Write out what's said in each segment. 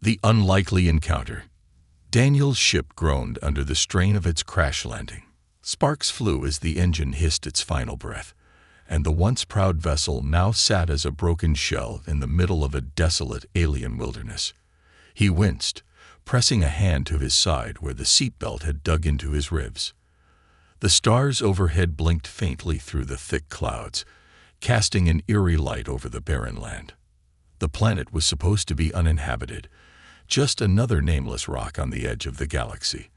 The unlikely encounter. Daniel's ship groaned under the strain of its crash landing. Sparks flew as the engine hissed its final breath, and the once proud vessel now sat as a broken shell in the middle of a desolate alien wilderness. He winced, pressing a hand to his side where the seatbelt had dug into his ribs. The stars overhead blinked faintly through the thick clouds, casting an eerie light over the barren land. The planet was supposed to be uninhabited, just another nameless rock on the edge of the galaxy.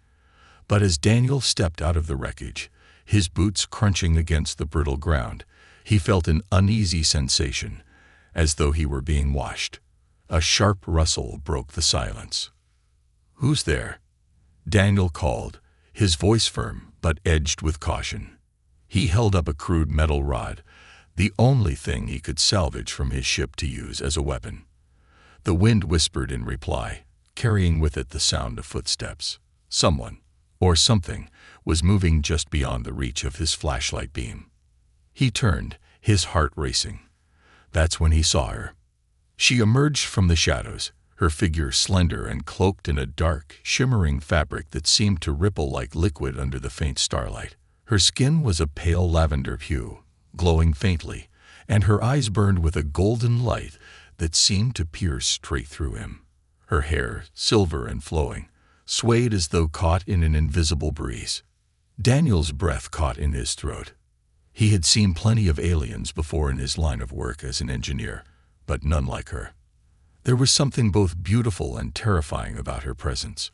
But as Daniel stepped out of the wreckage, his boots crunching against the brittle ground, he felt an uneasy sensation, as though he were being washed. A sharp rustle broke the silence. "Who's there?" Daniel called, his voice firm but edged with caution. He held up a crude metal rod, the only thing he could salvage from his ship to use as a weapon. The wind whispered in reply, carrying with it the sound of footsteps. Someone, or something, was moving just beyond the reach of his flashlight beam. He turned, his heart racing. That's when he saw her. She emerged from the shadows, her figure slender and cloaked in a dark, shimmering fabric that seemed to ripple like liquid under the faint starlight. Her skin was a pale lavender hue, glowing faintly, and her eyes burned with a golden light that seemed to pierce straight through him. Her hair, silver and flowing, swayed as though caught in an invisible breeze. Daniel's breath caught in his throat. He had seen plenty of aliens before in his line of work as an engineer, but none like her. There was something both beautiful and terrifying about her presence.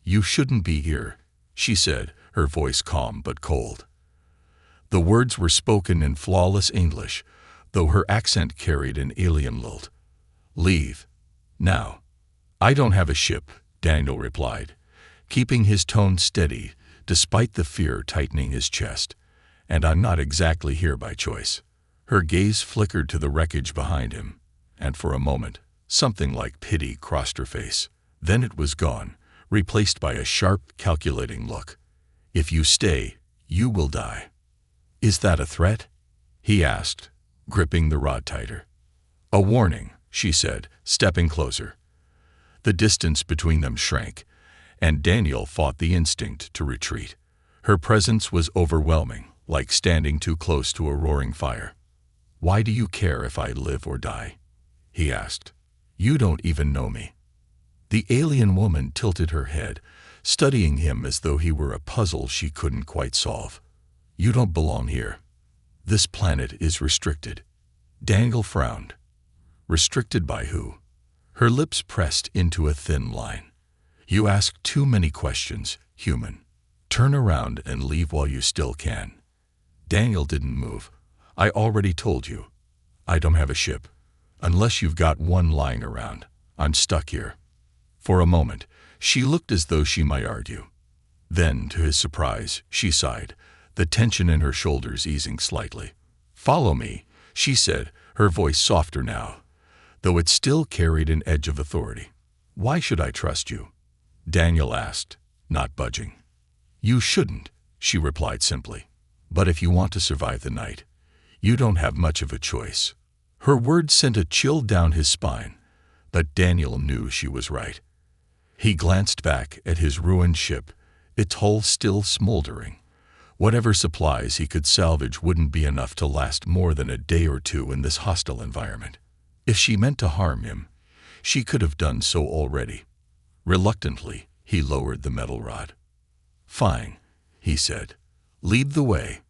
"You shouldn't be here," she said, her voice calm but cold. The words were spoken in flawless English, though her accent carried an alien lilt. "Leave. Now." "I don't have a ship," Daniel replied, keeping his tone steady despite the fear tightening his chest. "And I'm not exactly here by choice." Her gaze flickered to the wreckage behind him, and for a moment, something like pity crossed her face. Then it was gone, replaced by a sharp, calculating look. "If you stay, you will die." "Is that a threat?" he asked, gripping the rod tighter. "A warning," she said, stepping closer. The distance between them shrank, and Daniel fought the instinct to retreat. Her presence was overwhelming, like standing too close to a roaring fire. "Why do you care if I live or die?" he asked. "You don't even know me." The alien woman tilted her head, studying him as though he were a puzzle she couldn't quite solve. "You don't belong here. This planet is restricted." Daniel frowned. Restricted by who? Her lips pressed into a thin line. "You ask too many questions, human. Turn around and leave while you still can." Daniel didn't move. "I already told you. I don't have a ship. Unless you've got one lying around. I'm stuck here." For a moment, she looked as though she might argue. Then, to his surprise, she sighed, the tension in her shoulders easing slightly. "Follow me," she said, her voice softer now, though it still carried an edge of authority. "Why should I trust you?" Daniel asked, not budging. "You shouldn't," she replied simply. "But if you want to survive the night, you don't have much of a choice." Her words sent a chill down his spine, but Daniel knew she was right. He glanced back at his ruined ship, its hull still smoldering. Whatever supplies he could salvage wouldn't be enough to last more than a day or two in this hostile environment. If she meant to harm him, she could have done so already. Reluctantly, he lowered the metal rod. "Fine," he said. "Lead the way."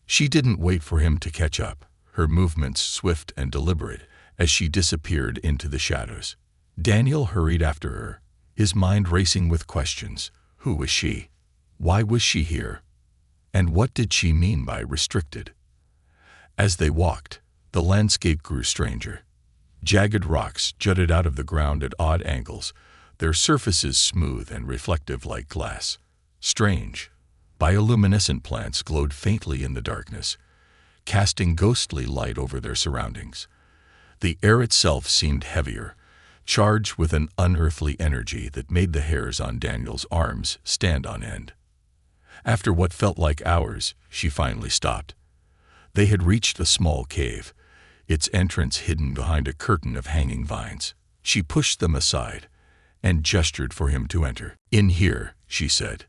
She didn't wait for him to catch up, her movements swift and deliberate as she disappeared into the shadows. Daniel hurried after her, his mind racing with questions. Who was she? Why was she here? And what did she mean by restricted? As they walked, the landscape grew stranger. Jagged rocks jutted out of the ground at odd angles, their surfaces smooth and reflective like glass. Strange, bioluminescent plants glowed faintly in the darkness, casting ghostly light over their surroundings. The air itself seemed heavier, charged with an unearthly energy that made the hairs on Daniel's arms stand on end. After what felt like hours, she finally stopped. They had reached a small cave, its entrance hidden behind a curtain of hanging vines. She pushed them aside, and gestured for him to enter. "In here," she said.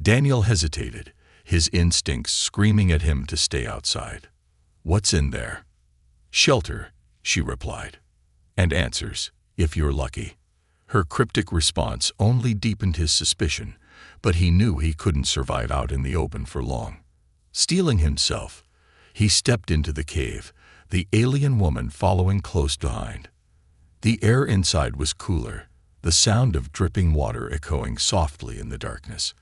Daniel hesitated, his instincts screaming at him to stay outside. "What's in there?" "Shelter," she replied. "And answers, if you're lucky." Her cryptic response only deepened his suspicion, but he knew he couldn't survive out in the open for long. Steeling himself, he stepped into the cave, the alien woman following close behind. The air inside was cooler, the sound of dripping water echoing softly in the darkness.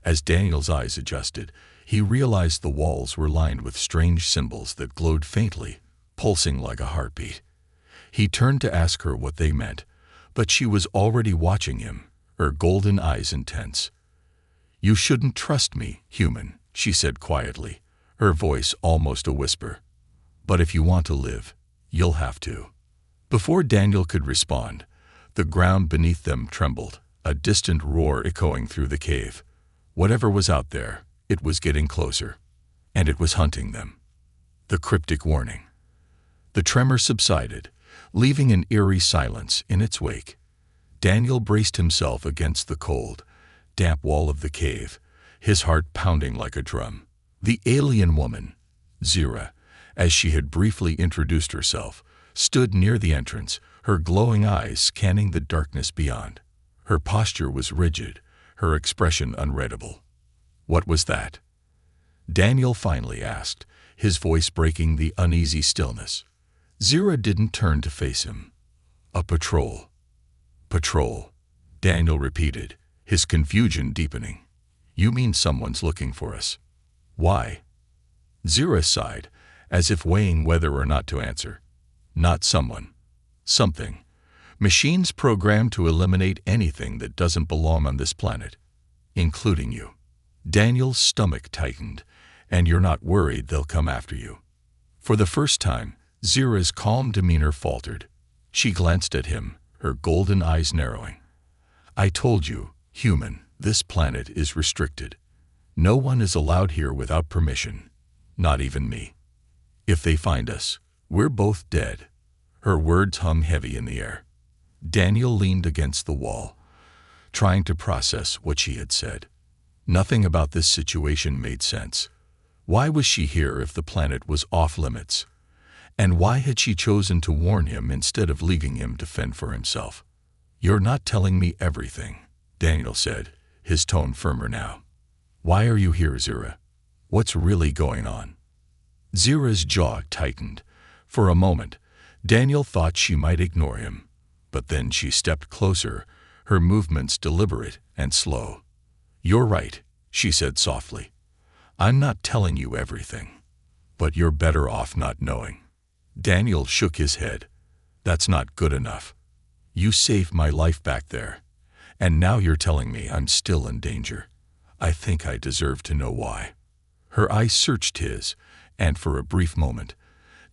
As Daniel's eyes adjusted, he realized the walls were lined with strange symbols that glowed faintly, pulsing like a heartbeat. He turned to ask her what they meant, but she was already watching him, her golden eyes intense. "You shouldn't trust me, human," she said quietly, her voice almost a whisper. "But if you want to live, you'll have to." Before Daniel could respond, the ground beneath them trembled, a distant roar echoing through the cave. Whatever was out there, it was getting closer, and it was hunting them. The cryptic warning. The tremor subsided, leaving an eerie silence in its wake. Daniel braced himself against the cold, damp wall of the cave, his heart pounding like a drum. The alien woman, Zira, as she had briefly introduced herself, stood near the entrance, her glowing eyes scanning the darkness beyond. Her posture was rigid, her expression unreadable. "What was that?" Daniel finally asked, his voice breaking the uneasy stillness. Zira didn't turn to face him. "A patrol." "Patrol," Daniel repeated, his confusion deepening. "You mean someone's looking for us? Why?" Zira sighed, as if weighing whether or not to answer. "Not someone. Something. Machines programmed to eliminate anything that doesn't belong on this planet, including you." Daniel's stomach tightened. "And you're not worried they'll come after you?" For the first time, Zira's calm demeanor faltered. She glanced at him, her golden eyes narrowing. "I told you, human, this planet is restricted. No one is allowed here without permission, not even me. If they find us, we're both dead." Her words hung heavy in the air. Daniel leaned against the wall, trying to process what she had said. Nothing about this situation made sense. Why was she here if the planet was off limits? And why had she chosen to warn him instead of leaving him to fend for himself? "You're not telling me everything," Daniel said, his tone firmer now. "Why are you here, Zira? What's really going on?" Zira's jaw tightened. For a moment, Daniel thought she might ignore him, but then she stepped closer, her movements deliberate and slow. "You're right," she said softly. "I'm not telling you everything, but you're better off not knowing." Daniel shook his head. "That's not good enough. You saved my life back there, and now you're telling me I'm still in danger. I think I deserve to know why." Her eyes searched his, and for a brief moment,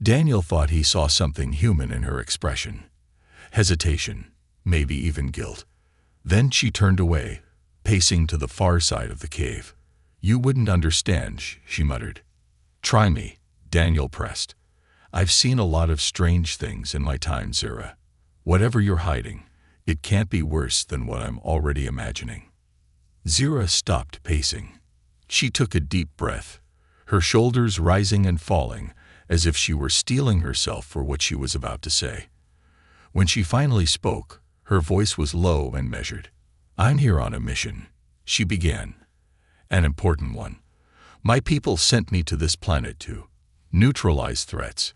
Daniel thought he saw something human in her expression. Hesitation, maybe even guilt. Then she turned away, pacing to the far side of the cave. "You wouldn't understand," she muttered. "Try me," Daniel pressed. "I've seen a lot of strange things in my time, Zira. Whatever you're hiding, it can't be worse than what I'm already imagining." Zira stopped pacing. She took a deep breath, her shoulders rising and falling, as if she were steeling herself for what she was about to say. When she finally spoke, her voice was low and measured. "I'm here on a mission," she began. "An important one. My people sent me to this planet to neutralize threats."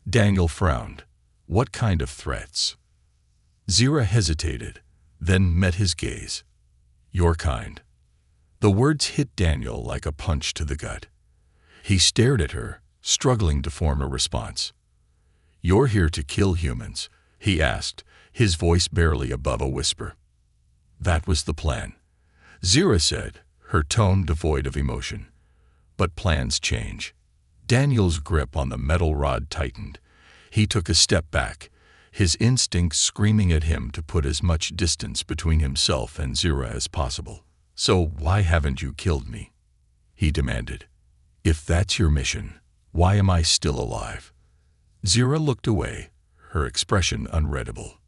Daniel frowned. "What kind of threats?" Zira hesitated, then met his gaze. "Your kind." The words hit Daniel like a punch to the gut. He stared at her, struggling to form a response. "You're here to kill humans?" he asked, his voice barely above a whisper. "That was the plan," Zira said, her tone devoid of emotion. "But plans change." Daniel's grip on the metal rod tightened. He took a step back, his instincts screaming at him to put as much distance between himself and Zira as possible. "So why haven't you killed me?" he demanded. "If that's your mission, why am I still alive?" Zira looked away, her expression unreadable.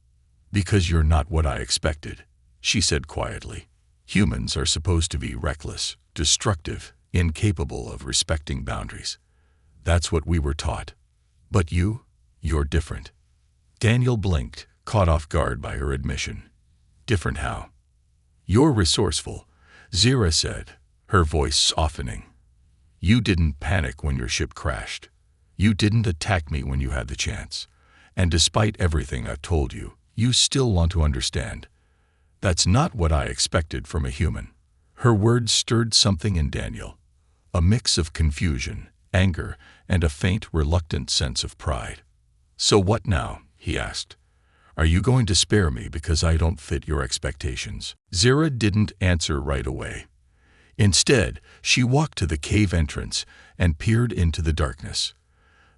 "Because you're not what I expected," she said quietly. Humans are supposed to be reckless, destructive, incapable of respecting boundaries. That's what we were taught. But you're different. Daniel blinked, caught off guard by her admission. Different how? You're resourceful, Zira said, her voice softening. You didn't panic when your ship crashed. You didn't attack me when you had the chance. And despite everything I've told you, you still want to understand. That's not what I expected from a human. Her words stirred something in Daniel. A mix of confusion, anger, and a faint, reluctant sense of pride. So what now? He asked. Are you going to spare me because I don't fit your expectations? Zira didn't answer right away. Instead, she walked to the cave entrance and peered into the darkness.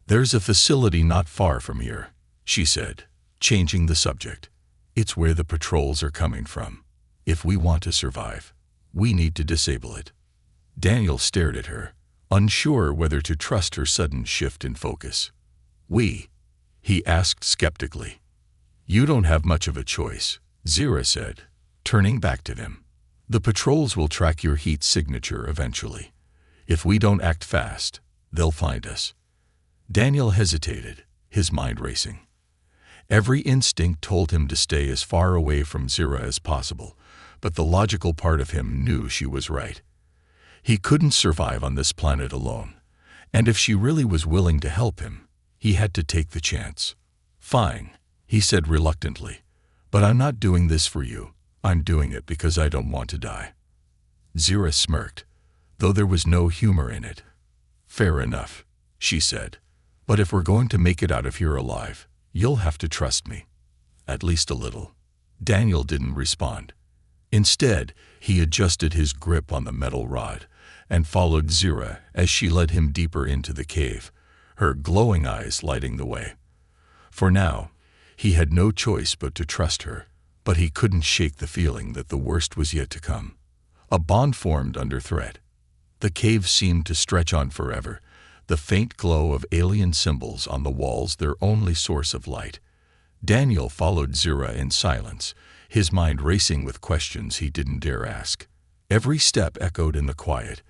There's a facility not far from here, she said, changing the subject. It's where the patrols are coming from. If we want to survive, we need to disable it. Daniel stared at her, unsure whether to trust her sudden shift in focus. He asked skeptically. You don't have much of a choice, Zira said, turning back to him. The patrols will track your heat signature eventually. If we don't act fast, they'll find us. Daniel hesitated, his mind racing. Every instinct told him to stay as far away from Zira as possible, but the logical part of him knew she was right. He couldn't survive on this planet alone, and if she really was willing to help him, he had to take the chance. Fine, he said reluctantly, but I'm not doing this for you. I'm doing it because I don't want to die. Zira smirked, though there was no humor in it. Fair enough, she said, but if we're going to make it out of here alive, you'll have to trust me. At least a little. Daniel didn't respond. Instead, he adjusted his grip on the metal rod and followed Zira as she led him deeper into the cave, her glowing eyes lighting the way. For now, he had no choice but to trust her, but he couldn't shake the feeling that the worst was yet to come. A bond formed under threat. The cave seemed to stretch on forever, the faint glow of alien symbols on the walls their only source of light. Daniel followed Zira in silence, his mind racing with questions he didn't dare ask. Every step echoed in the quiet,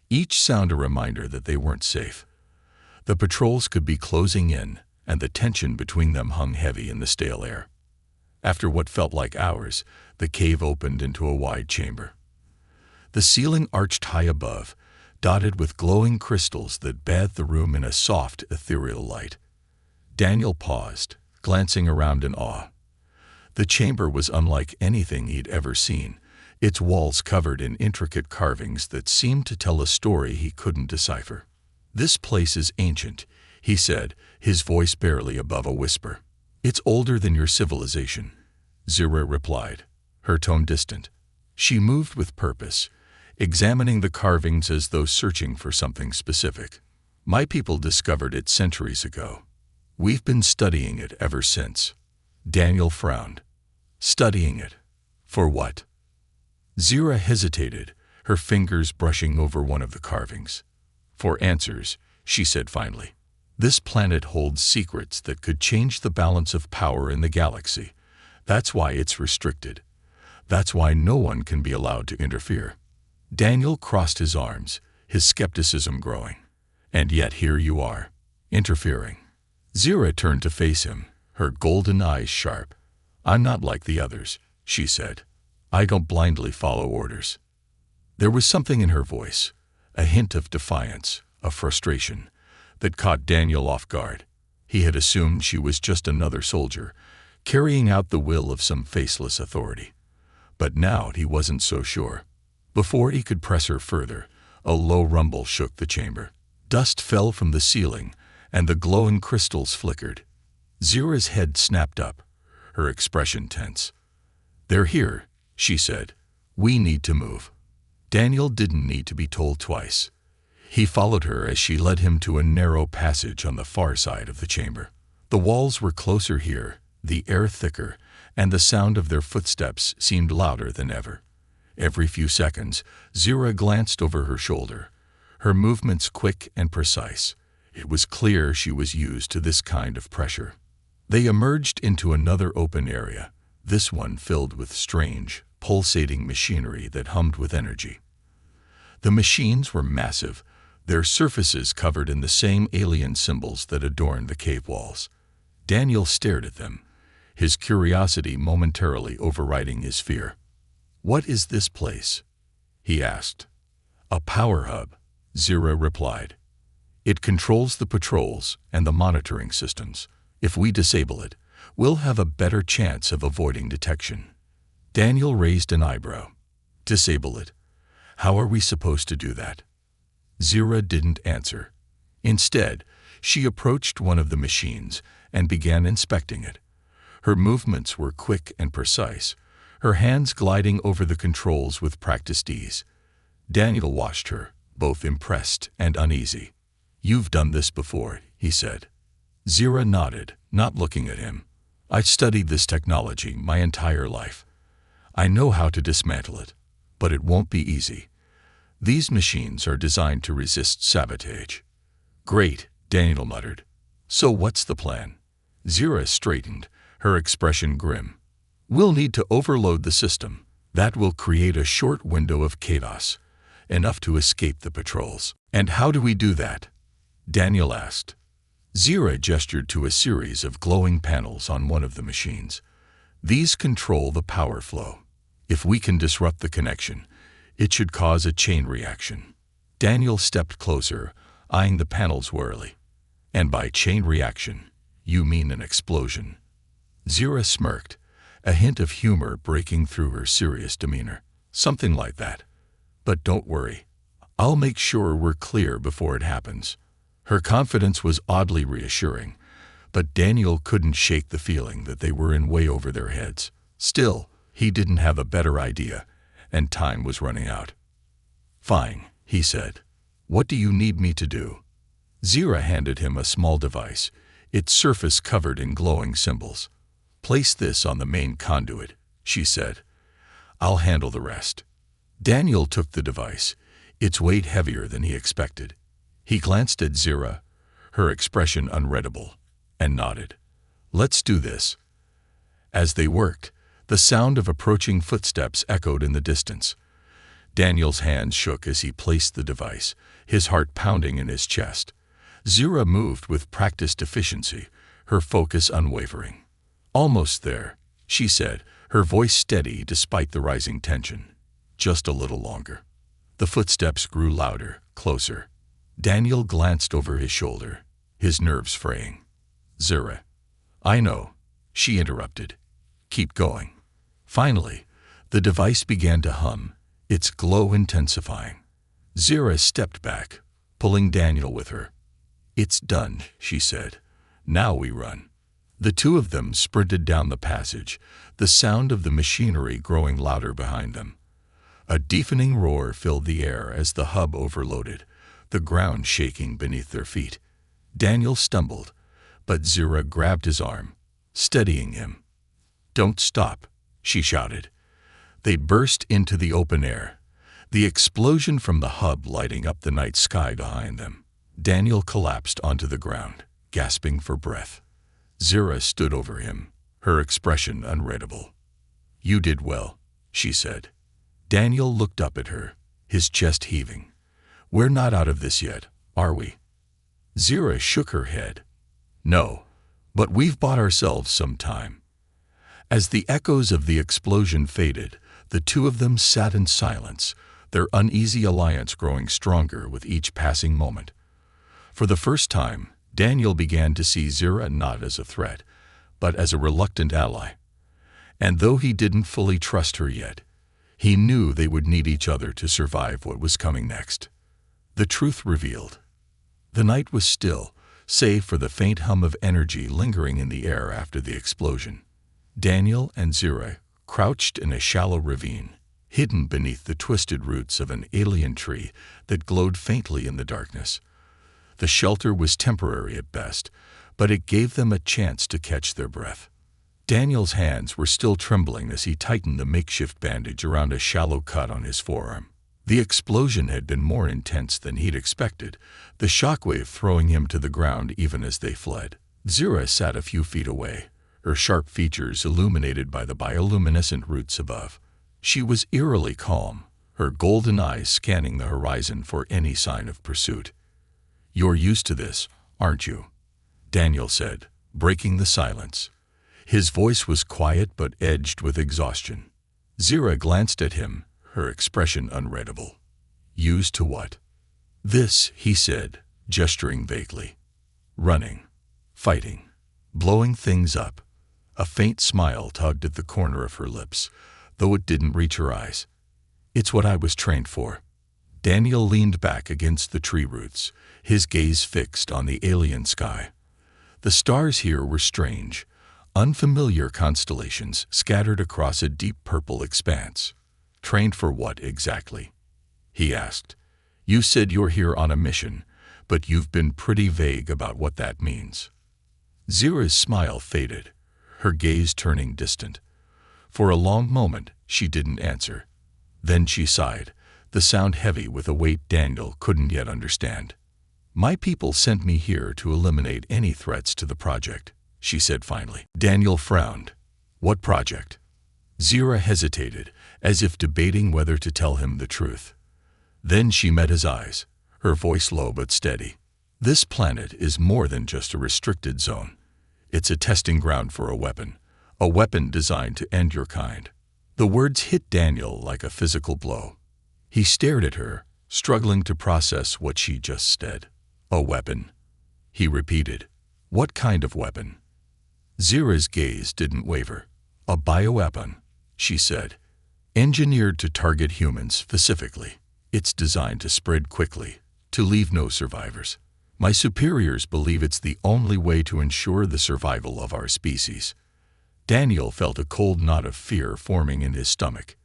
each sound a reminder that they weren't safe. The patrols could be closing in, and the tension between them hung heavy in the stale air. After what felt like hours, the cave opened into a wide chamber. The ceiling arched high above, dotted with glowing crystals that bathed the room in a soft, ethereal light. Daniel paused, glancing around in awe. The chamber was unlike anything he'd ever seen, its walls covered in intricate carvings that seemed to tell a story he couldn't decipher. This place is ancient, he said, his voice barely above a whisper. It's older than your civilization, Zira replied, her tone distant. She moved with purpose, examining the carvings as though searching for something specific. My people discovered it centuries ago. We've been studying it ever since. Daniel frowned. Studying it? For what? Zira hesitated, her fingers brushing over one of the carvings. For answers, she said finally. This planet holds secrets that could change the balance of power in the galaxy. That's why it's restricted. That's why no one can be allowed to interfere. Daniel crossed his arms, his skepticism growing. And yet here you are, interfering. Zira turned to face him, her golden eyes sharp. I'm not like the others, she said. I don't blindly follow orders. There was something in her voice, a hint of defiance, of frustration, that caught Daniel off guard. He had assumed she was just another soldier, carrying out the will of some faceless authority. But now he wasn't so sure. Before he could press her further, a low rumble shook the chamber. Dust fell from the ceiling, and the glowing crystals flickered. Zira's head snapped up, her expression tense. They're here, she said. We need to move. Daniel didn't need to be told twice. He followed her as she led him to a narrow passage on the far side of the chamber. The walls were closer here, the air thicker, and the sound of their footsteps seemed louder than ever. Every few seconds, Zira glanced over her shoulder, her movements quick and precise. It was clear she was used to this kind of pressure. They emerged into another open area, this one filled with strange, pulsating machinery that hummed with energy. The machines were massive, their surfaces covered in the same alien symbols that adorned the cave walls. Daniel stared at them, his curiosity momentarily overriding his fear. "What is this place?" he asked. "A power hub," Zira replied. "It controls the patrols and the monitoring systems. If we disable it, we'll have a better chance of avoiding detection." Daniel raised an eyebrow. "Disable it? How are we supposed to do that?" Zira didn't answer. Instead, she approached one of the machines and began inspecting it. Her movements were quick and precise, her hands gliding over the controls with practiced ease. Daniel watched her, both impressed and uneasy. "You've done this before," he said. Zira nodded, not looking at him. "I've studied this technology my entire life. I know how to dismantle it, but it won't be easy. These machines are designed to resist sabotage." "Great," Daniel muttered. "So what's the plan?" Zira straightened, her expression grim. "We'll need to overload the system. That will create a short window of chaos, enough to escape the patrols." "And how do we do that?" Daniel asked. Zira gestured to a series of glowing panels on one of the machines. "These control the power flow. If we can disrupt the connection, it should cause a chain reaction." Daniel stepped closer, eyeing the panels warily. "And by chain reaction, you mean an explosion?" Zira smirked, a hint of humor breaking through her serious demeanor. "Something like that. But don't worry. I'll make sure we're clear before it happens." Her confidence was oddly reassuring, but Daniel couldn't shake the feeling that they were in way over their heads. Still, he didn't have a better idea, and time was running out. "Fine," he said. "What do you need me to do?" Zira handed him a small device, its surface covered in glowing symbols. "Place this on the main conduit," she said. "I'll handle the rest." Daniel took the device, its weight heavier than he expected. He glanced at Zira, her expression unreadable, and nodded. "Let's do this." As they worked, the sound of approaching footsteps echoed in the distance. Daniel's hands shook as he placed the device, his heart pounding in his chest. Zira moved with practiced efficiency, her focus unwavering. "Almost there," she said, her voice steady despite the rising tension. "Just a little longer." The footsteps grew louder, closer. Daniel glanced over his shoulder, his nerves fraying. "Zira." "I know," she interrupted. "Keep going." Finally, the device began to hum, its glow intensifying. Zira stepped back, pulling Daniel with her. "It's done," she said. "Now we run." The two of them sprinted down the passage, the sound of the machinery growing louder behind them. A deafening roar filled the air as the hub overloaded, the ground shaking beneath their feet. Daniel stumbled, but Zira grabbed his arm, steadying him. "Don't stop," she shouted. They burst into the open air, the explosion from the hub lighting up the night sky behind them. Daniel collapsed onto the ground, gasping for breath. Zira stood over him, her expression unreadable. "You did well," she said. Daniel looked up at her, his chest heaving. "We're not out of this yet, are we?" Zira shook her head. "No, but we've bought ourselves some time." As the echoes of the explosion faded, the two of them sat in silence, their uneasy alliance growing stronger with each passing moment. For the first time, Daniel began to see Zira not as a threat, but as a reluctant ally. And though he didn't fully trust her yet, he knew they would need each other to survive what was coming next. The truth revealed. The night was still, save for the faint hum of energy lingering in the air after the explosion. Daniel and Zira crouched in a shallow ravine, hidden beneath the twisted roots of an alien tree that glowed faintly in the darkness. The shelter was temporary at best, but it gave them a chance to catch their breath. Daniel's hands were still trembling as he tightened the makeshift bandage around a shallow cut on his forearm. The explosion had been more intense than he'd expected, the shockwave throwing him to the ground even as they fled. Zira sat a few feet away, her sharp features illuminated by the bioluminescent roots above. She was eerily calm, her golden eyes scanning the horizon for any sign of pursuit. "You're used to this, aren't you?" Daniel said, breaking the silence. His voice was quiet but edged with exhaustion. Zira glanced at him, her expression unreadable. "Used to what?" "This," he said, gesturing vaguely. "Running, fighting, blowing things up." A faint smile tugged at the corner of her lips, though it didn't reach her eyes. "It's what I was trained for." Daniel leaned back against the tree roots, his gaze fixed on the alien sky. The stars here were strange, unfamiliar constellations scattered across a deep purple expanse. "Trained for what exactly?" he asked. "You said you're here on a mission, but you've been pretty vague about what that means." Zira's smile faded, her gaze turning distant. For a long moment, she didn't answer. Then she sighed, the sound heavy with a weight Daniel couldn't yet understand. "My people sent me here to eliminate any threats to the project," she said finally. Daniel frowned. "What project?" Zira hesitated, as if debating whether to tell him the truth. Then she met his eyes, her voice low but steady. "This planet is more than just a restricted zone. It's a testing ground for a weapon designed to end your kind." The words hit Daniel like a physical blow. He stared at her, struggling to process what she just said. "A weapon," he repeated. "What kind of weapon?" Zira's gaze didn't waver. "A bioweapon," she said. "Engineered to target humans specifically. It's designed to spread quickly, to leave no survivors. My superiors believe it's the only way to ensure the survival of our species." Daniel felt a cold knot of fear forming in his stomach.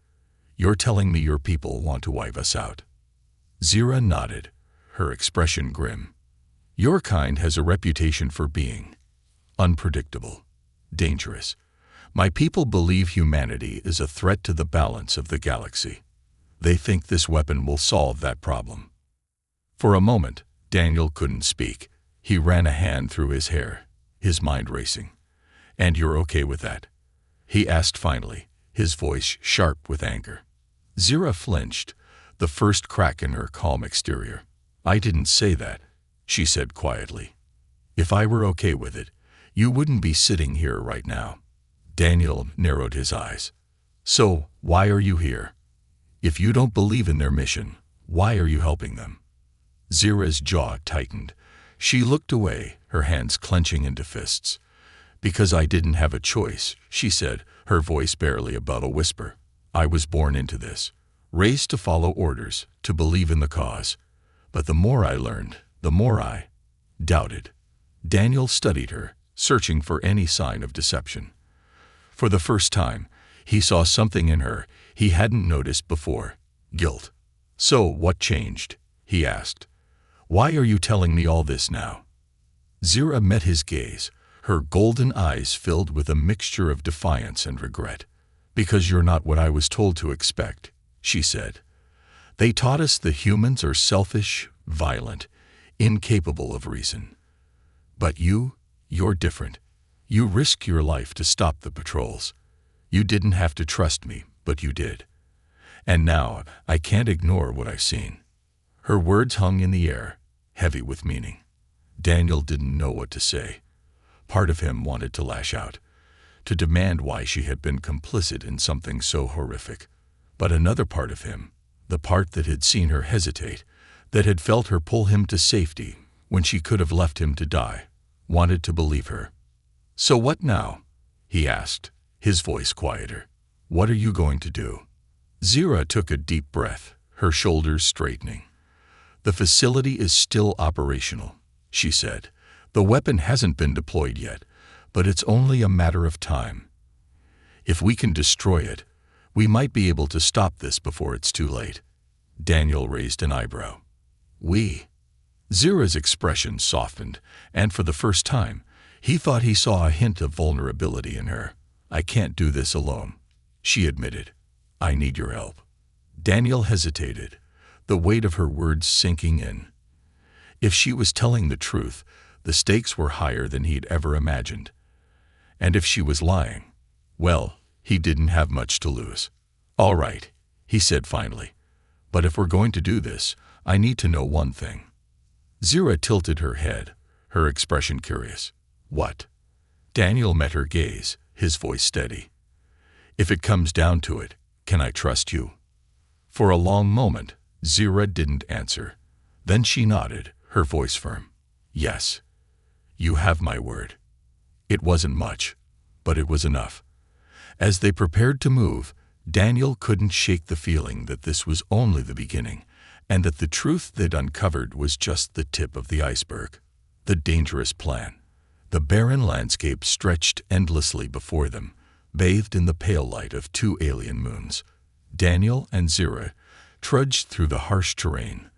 "You're telling me your people want to wipe us out?" Zira nodded, her expression grim. "Your kind has a reputation for being unpredictable, dangerous. My people believe humanity is a threat to the balance of the galaxy. They think this weapon will solve that problem." For a moment, Daniel couldn't speak. He ran a hand through his hair, his mind racing. "And you're okay with that?" he asked finally, his voice sharp with anger. Zira flinched, the first crack in her calm exterior. "I didn't say that," she said quietly. "If I were okay with it, you wouldn't be sitting here right now." Daniel narrowed his eyes. "So, why are you here? If you don't believe in their mission, why are you helping them?" Zira's jaw tightened. She looked away, her hands clenching into fists. "Because I didn't have a choice," she said, her voice barely above a whisper. "I was born into this, raised to follow orders, to believe in the cause. But the more I learned, the more I doubted." Daniel studied her, searching for any sign of deception. For the first time, he saw something in her he hadn't noticed before: guilt. "So, what changed?" he asked. "Why are you telling me all this now?" Zira met his gaze, her golden eyes filled with a mixture of defiance and regret. "Because you're not what I was told to expect," she said. "They taught us the humans are selfish, violent, incapable of reason. But you're different. You risk your life to stop the patrols. You didn't have to trust me, but you did. And now I can't ignore what I've seen." Her words hung in the air, heavy with meaning. Daniel didn't know what to say. Part of him wanted to lash out, to demand why she had been complicit in something so horrific. But another part of him, the part that had seen her hesitate, that had felt her pull him to safety when she could have left him to die, wanted to believe her. "So what now?" he asked, his voice quieter. "What are you going to do?" Zira took a deep breath, her shoulders straightening. "The facility is still operational," she said. "The weapon hasn't been deployed yet, but it's only a matter of time. If we can destroy it, we might be able to stop this before it's too late." Daniel raised an eyebrow. "We?" Zira's expression softened, and for the first time, he thought he saw a hint of vulnerability in her. "I can't do this alone," she admitted. "I need your help." Daniel hesitated, the weight of her words sinking in. If she was telling the truth, the stakes were higher than he'd ever imagined. And if she was lying, well, he didn't have much to lose. "All right," he said finally. "But if we're going to do this, I need to know one thing." Zira tilted her head, her expression curious. "What?" Daniel met her gaze, his voice steady. "If it comes down to it, can I trust you?" For a long moment, Zira didn't answer. Then she nodded, her voice firm. "Yes. You have my word." It wasn't much, but it was enough. As they prepared to move, Daniel couldn't shake the feeling that this was only the beginning, and that the truth they'd uncovered was just the tip of the iceberg. The dangerous plan. The barren landscape stretched endlessly before them, bathed in the pale light of 2 alien moons. Daniel and Zira trudged through the harsh terrain,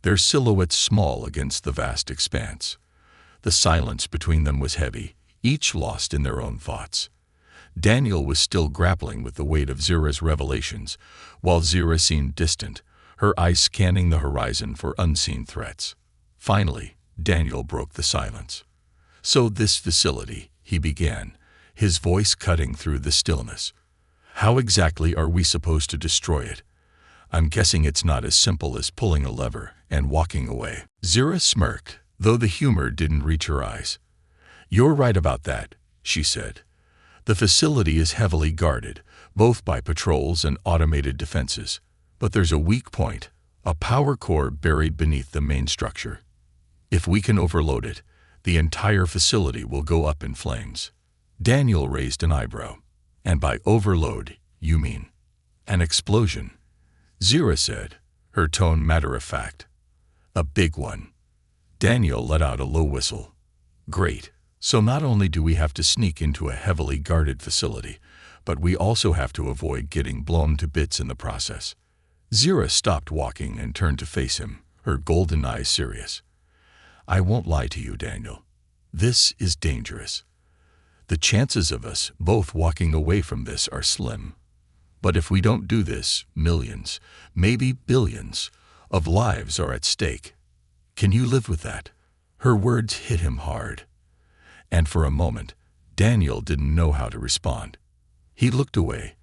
their silhouettes small against the vast expanse. The silence between them was heavy, each lost in their own thoughts. Daniel was still grappling with the weight of Zira's revelations, while Zira seemed distant, her eyes scanning the horizon for unseen threats. Finally, Daniel broke the silence. "So this facility," he began, his voice cutting through the stillness. "How exactly are we supposed to destroy it? I'm guessing it's not as simple as pulling a lever and walking away." Zira smirked, though the humor didn't reach her eyes. "You're right about that," she said. "The facility is heavily guarded, both by patrols and automated defenses. But there's a weak point, a power core buried beneath the main structure. If we can overload it, the entire facility will go up in flames." Daniel raised an eyebrow. "And by overload, you mean an explosion?" Zira said, her tone matter-of-fact. "A big one." Daniel let out a low whistle. "Great. So not only do we have to sneak into a heavily guarded facility, but we also have to avoid getting blown to bits in the process." Zira stopped walking and turned to face him, her golden eyes serious. "I won't lie to you, Daniel. This is dangerous. The chances of us both walking away from this are slim. But if we don't do this, millions, maybe billions, of lives are at stake. Can you live with that?" Her words hit him hard. And for a moment, Daniel didn't know how to respond. He looked away,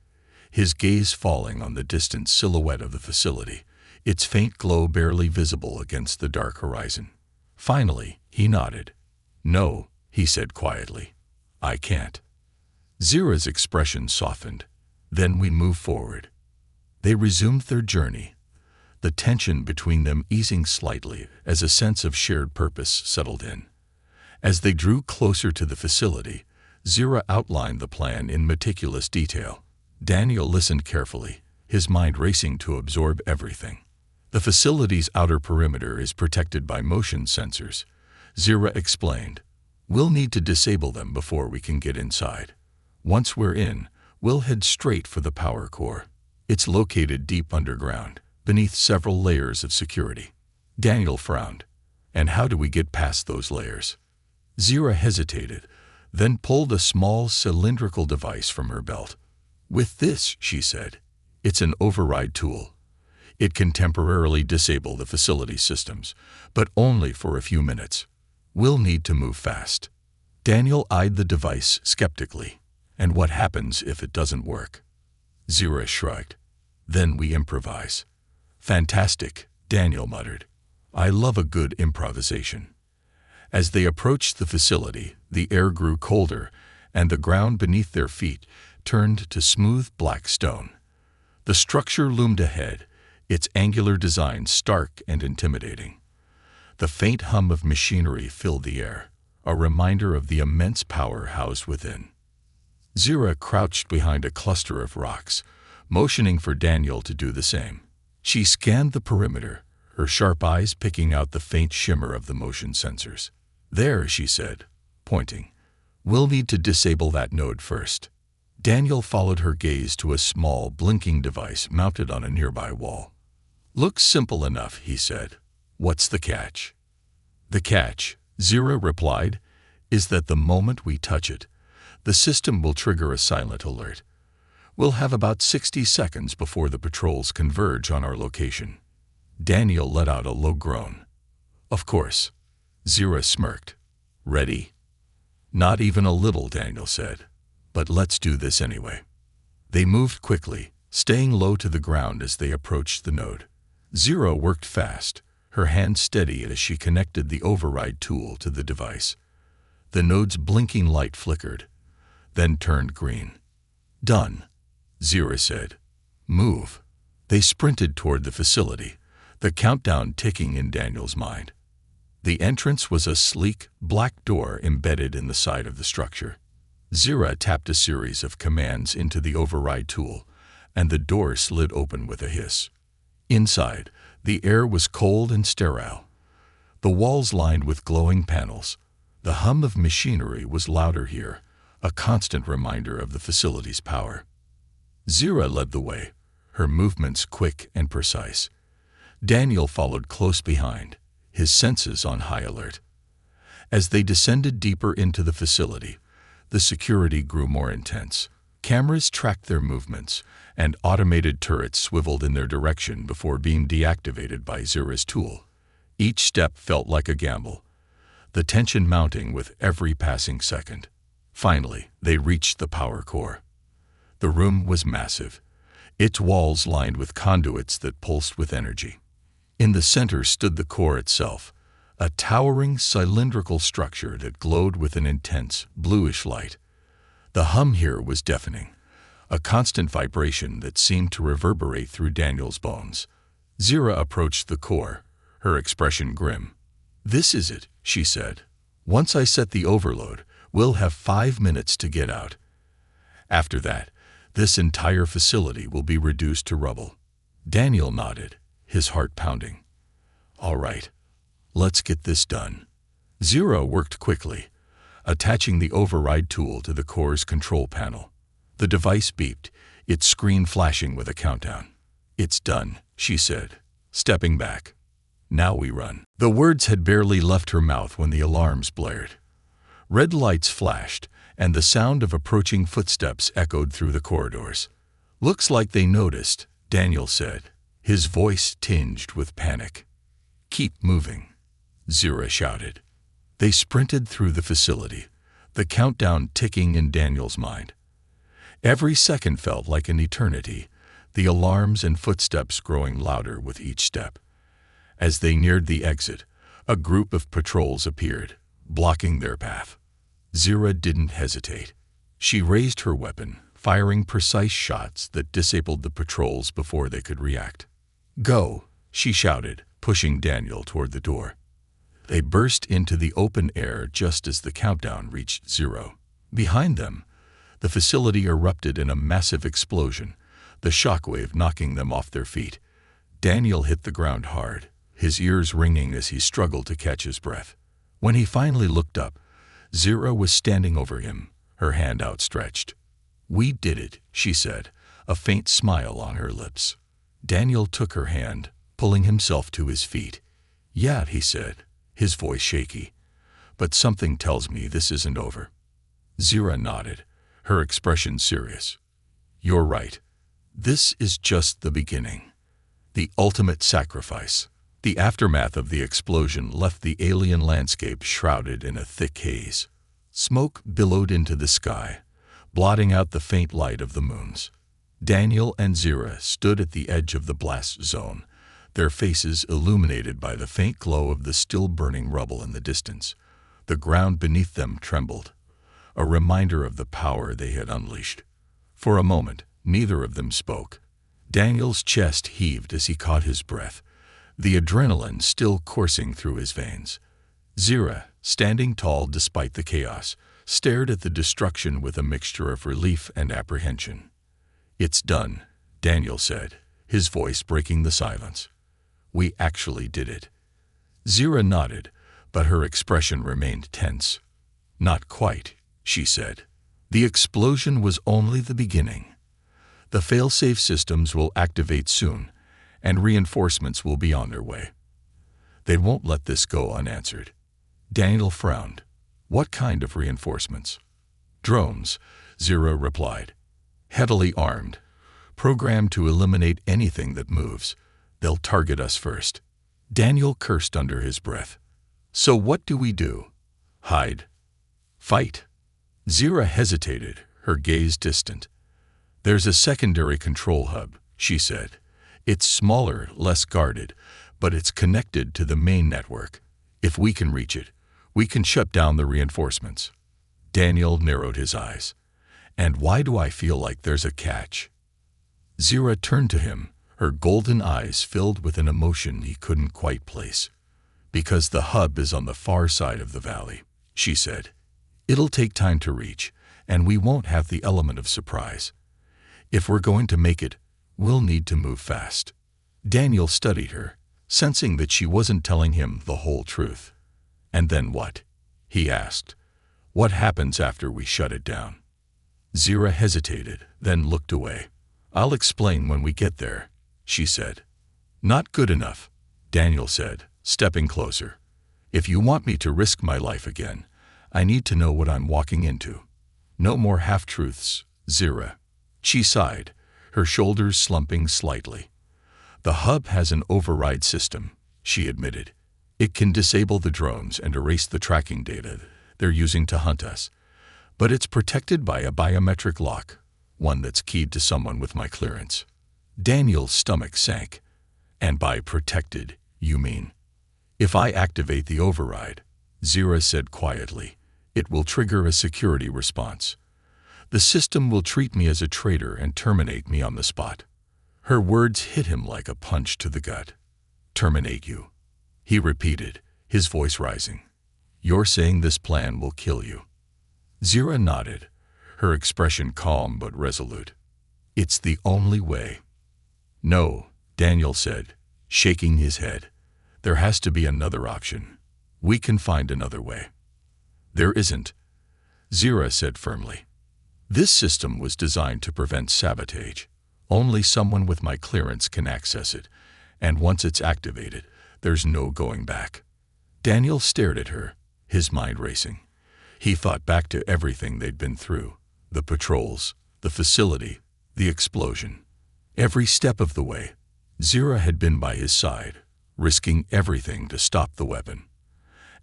his gaze falling on the distant silhouette of the facility, its faint glow barely visible against the dark horizon. Finally, he nodded. "No," he said quietly. "I can't." Zira's expression softened. "Then we move forward." They resumed their journey, the tension between them easing slightly as a sense of shared purpose settled in. As they drew closer to the facility, Zira outlined the plan in meticulous detail. Daniel listened carefully, his mind racing to absorb everything. "The facility's outer perimeter is protected by motion sensors," Zira explained. "We'll need to disable them before we can get inside. Once we're in, we'll head straight for the power core. It's located deep underground, beneath several layers of security." Daniel frowned. "And how do we get past those layers?" Zira hesitated, then pulled a small cylindrical device from her belt. "With this," she said, "it's an override tool. It can temporarily disable the facility systems, but only for a few minutes. We'll need to move fast." Daniel eyed the device skeptically. "And what happens if it doesn't work?" Zira shrugged. "Then we improvise." "Fantastic," Daniel muttered. "I love a good improvisation." As they approached the facility, the air grew colder, and the ground beneath their feet turned to smooth black stone. The structure loomed ahead, its angular design stark and intimidating. The faint hum of machinery filled the air, a reminder of the immense power housed within. Zira crouched behind a cluster of rocks, motioning for Daniel to do the same. She scanned the perimeter, her sharp eyes picking out the faint shimmer of the motion sensors. "There," she said, pointing. "We'll need to disable that node first." Daniel followed her gaze to a small, blinking device mounted on a nearby wall. "Looks simple enough," he said. "What's the catch?" "The catch," Zira replied, "is that the moment we touch it, the system will trigger a silent alert. We'll have about 60 seconds before the patrols converge on our location." Daniel let out a low groan. "Of course." Zira smirked. "Ready?" "Not even a little," Daniel said. "But let's do this anyway." They moved quickly, staying low to the ground as they approached the node. Zero worked fast, her hand steady as she connected the override tool to the device. The node's blinking light flickered, then turned green. "Done," Zero said. "Move." They sprinted toward the facility, the countdown ticking in Daniel's mind. The entrance was a sleek, black door embedded in the side of the structure. Zira tapped a series of commands into the override tool, and the door slid open with a hiss. Inside, the air was cold and sterile. The walls lined with glowing panels. The hum of machinery was louder here, a constant reminder of the facility's power. Zira led the way, her movements quick and precise. Daniel followed close behind, his senses on high alert. As they descended deeper into the facility, the security grew more intense. Cameras tracked their movements, and automated turrets swiveled in their direction before being deactivated by Zira's tool. Each step felt like a gamble, the tension mounting with every passing second. Finally, they reached the power core. The room was massive, its walls lined with conduits that pulsed with energy. In the center stood the core itself, a towering cylindrical structure that glowed with an intense, bluish light. The hum here was deafening, a constant vibration that seemed to reverberate through Daniel's bones. Zira approached the core, her expression grim. "This is it," she said. "Once I set the overload, we'll have 5 minutes to get out. After that, this entire facility will be reduced to rubble." Daniel nodded, his heart pounding. "All right, let's get this done." Zira worked quickly, attaching the override tool to the core's control panel. The device beeped, its screen flashing with a countdown. "It's done," she said, stepping back. "Now we run." The words had barely left her mouth when the alarms blared. Red lights flashed, and the sound of approaching footsteps echoed through the corridors. "Looks like they noticed," Daniel said, his voice tinged with panic. "Keep moving," Zira shouted. They sprinted through the facility, the countdown ticking in Daniel's mind. Every second felt like an eternity, the alarms and footsteps growing louder with each step. As they neared the exit, a group of patrols appeared, blocking their path. Zira didn't hesitate. She raised her weapon, firing precise shots that disabled the patrols before they could react. "Go," she shouted, pushing Daniel toward the door. They burst into the open air just as the countdown reached 0. Behind them, the facility erupted in a massive explosion, the shockwave knocking them off their feet. Daniel hit the ground hard, his ears ringing as he struggled to catch his breath. When he finally looked up, Zira was standing over him, her hand outstretched. "We did it," she said, a faint smile on her lips. Daniel took her hand, pulling himself to his feet. "Yeah," he said, his voice shaky. "But something tells me this isn't over." Zira nodded, her expression serious. "You're right. This is just the beginning. The ultimate sacrifice." The aftermath of the explosion left the alien landscape shrouded in a thick haze. Smoke billowed into the sky, blotting out the faint light of the moons. Daniel and Zira stood at the edge of the blast zone, their faces illuminated by the faint glow of the still-burning rubble in the distance. The ground beneath them trembled, a reminder of the power they had unleashed. For a moment, neither of them spoke. Daniel's chest heaved as he caught his breath, the adrenaline still coursing through his veins. Zira, standing tall despite the chaos, stared at the destruction with a mixture of relief and apprehension. "It's done," Daniel said, his voice breaking the silence. "We actually did it." Zira nodded, but her expression remained tense. "Not quite," she said. "The explosion was only the beginning. The fail-safe systems will activate soon, and reinforcements will be on their way. They won't let this go unanswered." Daniel frowned. "What kind of reinforcements?" "Drones," Zira replied. "Heavily armed, programmed to eliminate anything that moves. They'll target us first." Daniel cursed under his breath. "So what do we do? Hide? Fight?" Zira hesitated, her gaze distant. There's a secondary control hub, she said. It's smaller, less guarded, but it's connected to the main network. If we can reach it, we can shut down the reinforcements. Daniel narrowed his eyes. And why do I feel like there's a catch? Zira turned to him, her golden eyes filled with an emotion he couldn't quite place. Because the hub is on the far side of the valley, she said. It'll take time to reach, and we won't have the element of surprise. If we're going to make it, we'll need to move fast. Daniel studied her, sensing that she wasn't telling him the whole truth. And then what? He asked. What happens after we shut it down? Zira hesitated, then looked away. I'll explain when we get there, she said. Not good enough, Daniel said, stepping closer. If you want me to risk my life again, I need to know what I'm walking into. No more half-truths, Zira. She sighed, her shoulders slumping slightly. The hub has an override system, she admitted. It can disable the drones and erase the tracking data they're using to hunt us. But it's protected by a biometric lock, one that's keyed to someone with my clearance. Daniel's stomach sank. And by protected, you mean? If I activate the override, Zira said quietly, it will trigger a security response. The system will treat me as a traitor and terminate me on the spot. Her words hit him like a punch to the gut. Terminate you, he repeated, his voice rising. You're saying this plan will kill you? Zira nodded, her expression calm but resolute. It's the only way. No, Daniel said, shaking his head. There has to be another option. We can find another way. There isn't, Zira said firmly. This system was designed to prevent sabotage. Only someone with my clearance can access it, and once it's activated, there's no going back. Daniel stared at her, his mind racing. He thought back to everything they'd been through, the patrols, the facility, the explosion. Every step of the way, Zira had been by his side, risking everything to stop the weapon.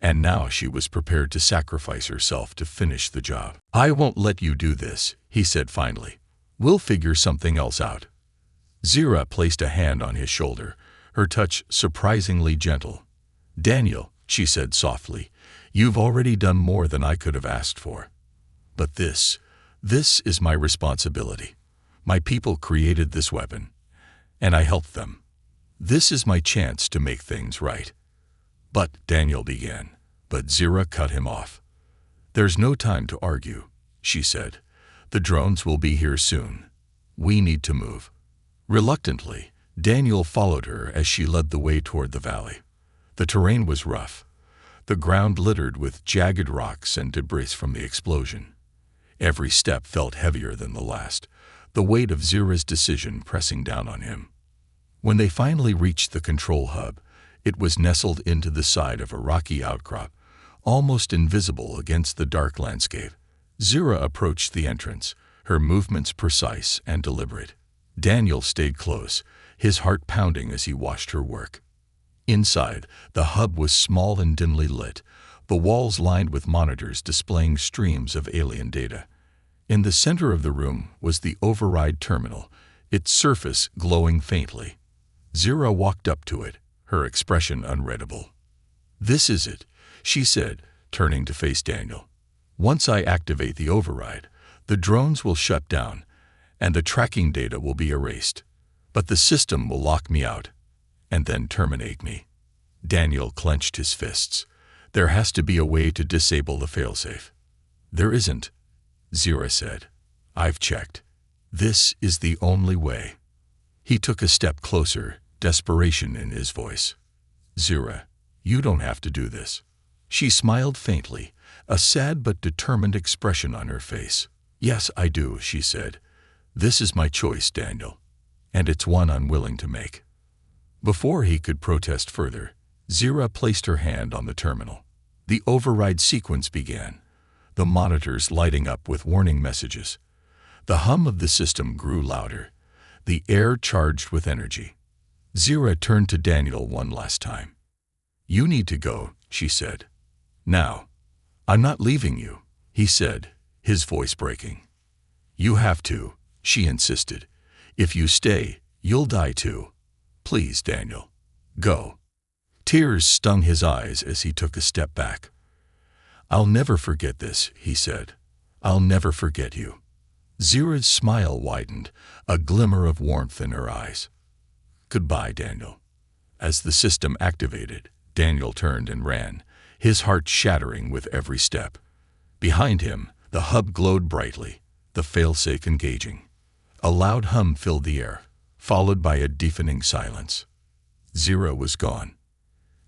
And now she was prepared to sacrifice herself to finish the job. I won't let you do this, he said finally. We'll figure something else out. Zira placed a hand on his shoulder, her touch surprisingly gentle. Daniel, she said softly, you've already done more than I could have asked for. But this is my responsibility. My people created this weapon, and I helped them. This is my chance to make things right. But, Daniel began, but Zira cut him off. There's no time to argue, she said. The drones will be here soon. We need to move. Reluctantly, Daniel followed her as she led the way toward the valley. The terrain was rough, the ground littered with jagged rocks and debris from the explosion. Every step felt heavier than the last, the weight of Zira's decision pressing down on him. When they finally reached the control hub, it was nestled into the side of a rocky outcrop, almost invisible against the dark landscape. Zira approached the entrance, her movements precise and deliberate. Daniel stayed close, his heart pounding as he watched her work. Inside, the hub was small and dimly lit, the walls lined with monitors displaying streams of alien data. In the center of the room was the override terminal, its surface glowing faintly. Zira walked up to it, her expression unreadable. This is it, she said, turning to face Daniel. Once I activate the override, the drones will shut down, and the tracking data will be erased. But the system will lock me out, and then terminate me. Daniel clenched his fists. There has to be a way to disable the failsafe. There isn't, Zira said. I've checked. This is the only way. He took a step closer, desperation in his voice. Zira, you don't have to do this. She smiled faintly, a sad but determined expression on her face. Yes, I do, she said. This is my choice, Daniel, and it's one I'm willing to make. Before he could protest further, Zira placed her hand on the terminal. The override sequence began, the monitors lighting up with warning messages. The hum of the system grew louder, the air charged with energy. Zira turned to Daniel one last time. You need to go, she said. Now. I'm not leaving you, he said, his voice breaking. You have to, She insisted. "If you stay, you'll die too. Please, Daniel. Go." Tears stung his eyes as he took a step back. "I'll never forget this," he said. "I'll never forget you." Zira's smile widened, a glimmer of warmth in her eyes. "Goodbye, Daniel." As the system activated, Daniel turned and ran, his heart shattering with every step. Behind him, the hub glowed brightly, the failsafe engaging. A loud hum filled the air, followed by a deafening silence. Zira was gone.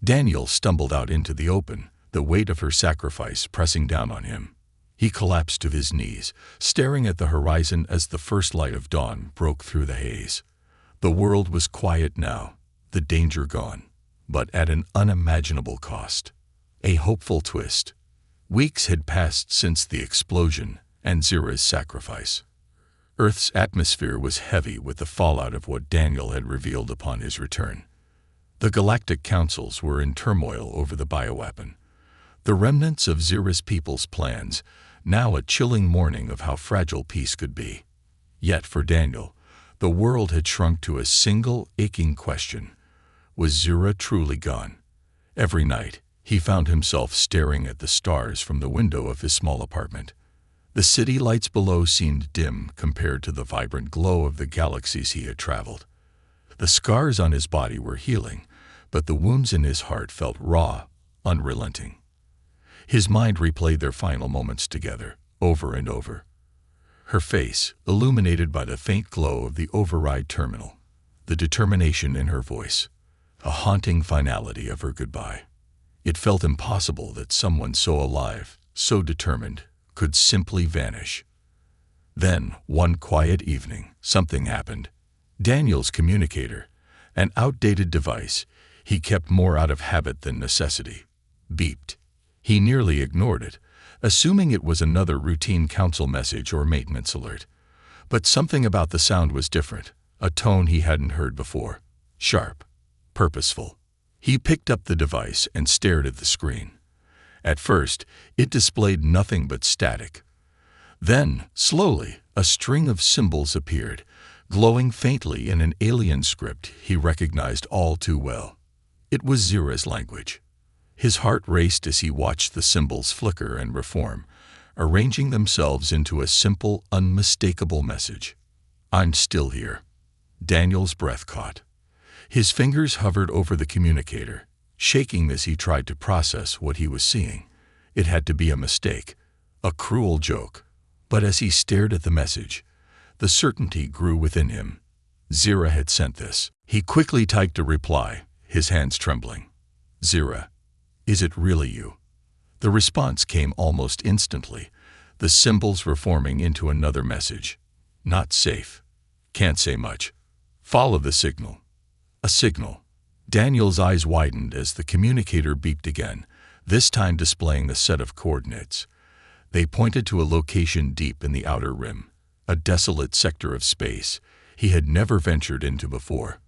Daniel stumbled out into the open, the weight of her sacrifice pressing down on him. He collapsed to his knees, staring at the horizon as the first light of dawn broke through the haze. The world was quiet now, the danger gone, but at an unimaginable cost. A hopeful twist. Weeks had passed since the explosion and Zira's sacrifice. Earth's atmosphere was heavy with the fallout of what Daniel had revealed upon his return. The galactic councils were in turmoil over the bioweapon. The remnants of Zira's people's plans, now a chilling warning of how fragile peace could be. Yet for Daniel, the world had shrunk to a single aching question. Was Zira truly gone? Every night, he found himself staring at the stars from the window of his small apartment. The city lights below seemed dim compared to the vibrant glow of the galaxies he had traveled. The scars on his body were healing, but the wounds in his heart felt raw, unrelenting. His mind replayed their final moments together, over and over. Her face, illuminated by the faint glow of the override terminal, the determination in her voice, a haunting finality of her goodbye. It felt impossible that someone so alive, so determined, could simply vanish. Then, one quiet evening, something happened. Daniel's communicator, an outdated device he kept more out of habit than necessity, beeped. He nearly ignored it, assuming it was another routine council message or maintenance alert. But something about the sound was different, a tone he hadn't heard before. Sharp, purposeful. He picked up the device and stared at the screen. At first, it displayed nothing but static. Then, slowly, a string of symbols appeared, glowing faintly in an alien script he recognized all too well. It was Zira's language. His heart raced as he watched the symbols flicker and reform, arranging themselves into a simple, unmistakable message. "I'm still here." Daniel's breath caught. His fingers hovered over the communicator, shaking as he tried to process what he was seeing. It had to be a mistake, a cruel joke. But as he stared at the message, the certainty grew within him. Zira had sent this. He quickly typed a reply, his hands trembling. "Zira, is it really you?" The response came almost instantly, the symbols reforming into another message. "Not safe. Can't say much. Follow the signal." A signal. Daniel's eyes widened as the communicator beeped again, this time displaying a set of coordinates. They pointed to a location deep in the outer rim, a desolate sector of space he had never ventured into before.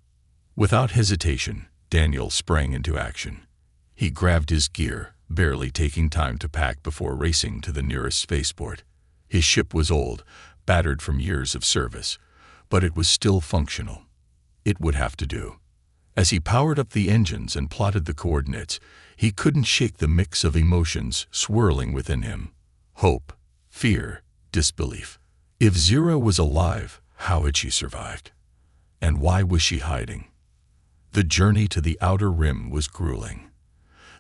Without hesitation, Daniel sprang into action. He grabbed his gear, barely taking time to pack before racing to the nearest spaceport. His ship was old, battered from years of service, but it was still functional. It would have to do. As he powered up the engines and plotted the coordinates, he couldn't shake the mix of emotions swirling within him. Hope, fear, disbelief. If Zira was alive, how had she survived? And why was she hiding? The journey to the outer rim was grueling.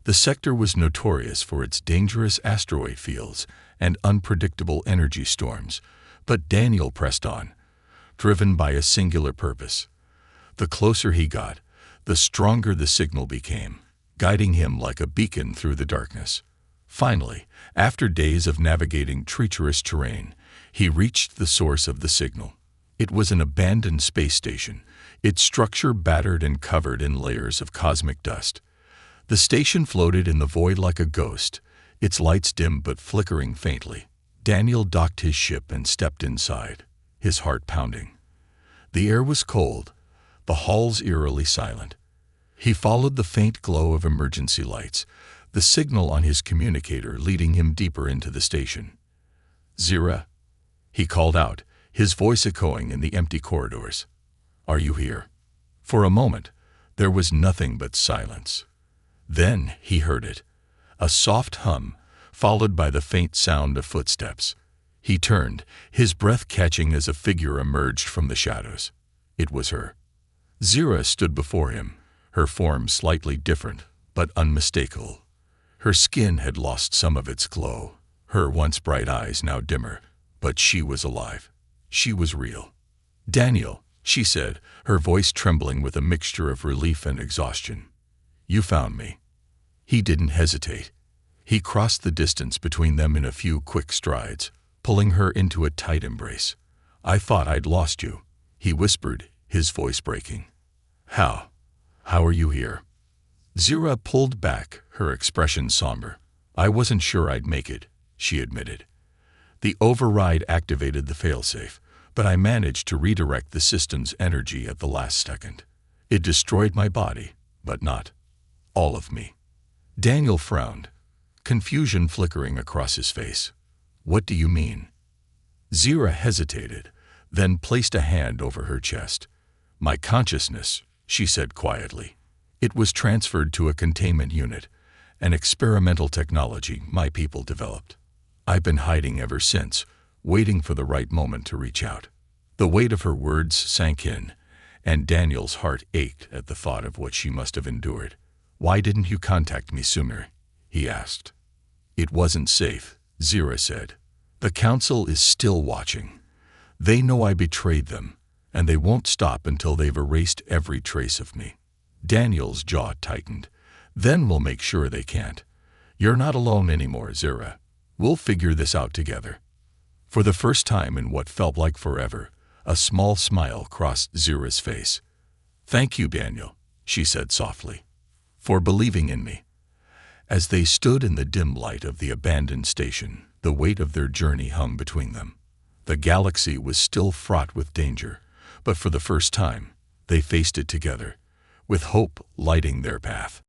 The sector was notorious for its dangerous asteroid fields and unpredictable energy storms, but Daniel pressed on, driven by a singular purpose. The closer he got, the stronger the signal became, guiding him like a beacon through the darkness. Finally, after days of navigating treacherous terrain, he reached the source of the signal. It was an abandoned space station, its structure battered and covered in layers of cosmic dust. The station floated in the void like a ghost, its lights dim but flickering faintly. Daniel docked his ship and stepped inside, his heart pounding. The air was cold, the halls eerily silent. He followed the faint glow of emergency lights, the signal on his communicator leading him deeper into the station. "Zira," he called out, his voice echoing in the empty corridors. "Are you here?" For a moment, there was nothing but silence. Then he heard it, a soft hum, followed by the faint sound of footsteps. He turned, his breath catching as a figure emerged from the shadows. It was her. Zira stood before him, her form slightly different, but unmistakable. Her skin had lost some of its glow, her once bright eyes now dimmer, but she was alive. She was real. "Daniel," she said, her voice trembling with a mixture of relief and exhaustion. "You found me." He didn't hesitate. He crossed the distance between them in a few quick strides, pulling her into a tight embrace. "I thought I'd lost you," he whispered, his voice breaking. How are you here?" Zira pulled back, her expression somber. "I wasn't sure I'd make it," she admitted. "The override activated the failsafe, but I managed to redirect the system's energy at the last second. It destroyed my body, but not all of me." Daniel frowned, confusion flickering across his face. "What do you mean?" Zira hesitated, then placed a hand over her chest. "My consciousness," she said quietly. "It was transferred to a containment unit, an experimental technology my people developed. I've been hiding ever since, waiting for the right moment to reach out." The weight of her words sank in, and Daniel's heart ached at the thought of what she must have endured. "Why didn't you contact me sooner?" he asked. "It wasn't safe," Zira said. "The Council is still watching. They know I betrayed them, and they won't stop until they've erased every trace of me." Daniel's jaw tightened. "Then we'll make sure they can't. You're not alone anymore, Zira. We'll figure this out together." For the first time in what felt like forever, a small smile crossed Zira's face. "Thank you, Daniel," she said softly, "for believing in me." As they stood in the dim light of the abandoned station, the weight of their journey hung between them. The galaxy was still fraught with danger, but for the first time, they faced it together, with hope lighting their path.